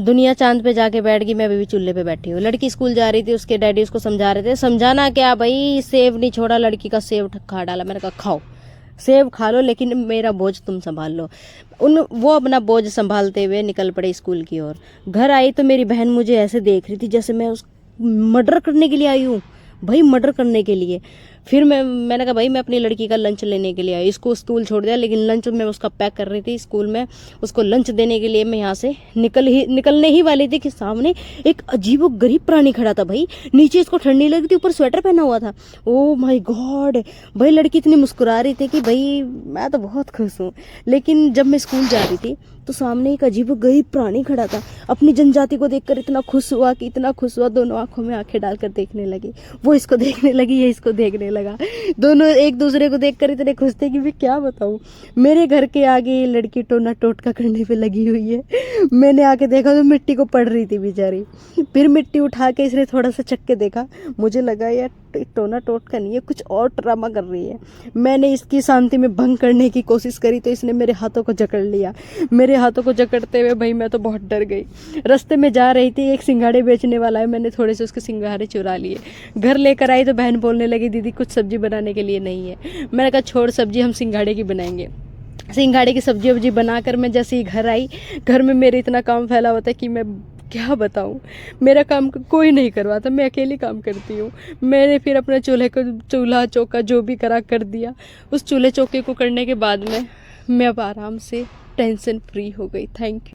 दुनिया चांद पे जाके बैठ गई, मैं अभी भी चूल्हे पे बैठी हूँ। लड़की स्कूल जा रही थी, उसके डैडी उसको समझा रहे थे। समझाना क्या भाई, सेब नहीं छोड़ा, लड़की का सेब खा डाला। मैंने कहा खाओ, सेब खा लो, लेकिन मेरा बोझ तुम संभाल लो। वो अपना बोझ संभालते हुए निकल पड़े स्कूल की ओर। घर आई तो मेरी बहन मुझे ऐसे देख रही थी जैसे मैं उस मर्डर करने के लिए आई हूँ भाई, मर्डर करने के लिए। फिर मैंने कहा भाई मैं अपनी लड़की का लंच लेने के लिए आई। इसको स्कूल छोड़ दिया, लेकिन लंच मैं उसका पैक कर रही थी स्कूल में। उसको लंच देने के लिए मैं यहाँ से निकलने ही वाली थी कि सामने एक अजीबो गरीब प्राणी खड़ा था भाई। नीचे इसको ठंडी लग रही थी, ऊपर स्वेटर पहना हुआ था। ओ माय गॉड भाई, लड़की इतनी मुस्कुरा रही थी कि भाई मैं तो बहुत खुश हूँ। लेकिन जब मैं स्कूल जा रही थी तो सामने एक अजीब गरीब प्राणी खड़ा था। अपनी जनजाति को देखकर इतना खुश हुआ कि इतना खुश हुआ, दोनों आंखों में आंखें डालकर देखने लगी। वो इसको देखने लगी, ये इसको देखने लगा। दोनों एक दूसरे को देखकर इतने खुश थे कि मैं क्या बताऊं। मेरे घर के आगे ये लड़की टोना टोटका करने पे लगी हुई है। मैंने आके देखा तो मिट्टी को पड़ रही थी बेचारी। फिर मिट्टी उठा के इसने थोड़ा सा चख के देखा। मुझे लगा यार टोना टोटका नहीं है, कुछ और ड्रामा कर रही है। मैंने इसकी शांति में भंग करने की कोशिश करी तो इसने मेरे हाथों को जकड़ लिया। मेरे हाथों को जकड़ते हुए भाई मैं तो बहुत डर गई। रास्ते में जा रही थी, एक सिंघाड़े बेचने वाला है, मैंने थोड़े से उसके सिंघाड़े चुरा लिए। घर लेकर आई तो बहन बोलने लगी दीदी कुछ सब्जी बनाने के लिए नहीं है। मैंने कहा छोड़ सब्जी, हम सिंघाड़े की बनाएंगे। सिंघाड़े की सब्जी वब्जी बनाकर मैं जैसे ही घर आई, घर में मेरे इतना काम फैला हुआ था कि मैं क्या बताऊं। मेरा काम कोई नहीं करवाता, मैं अकेली काम करती हूँ। मैंने फिर अपने चूल्हा चौका जो भी करा कर दिया। उस चूल्हे चौके को करने के बाद में मैं अब आराम से टेंशन फ्री हो गई। Thank you.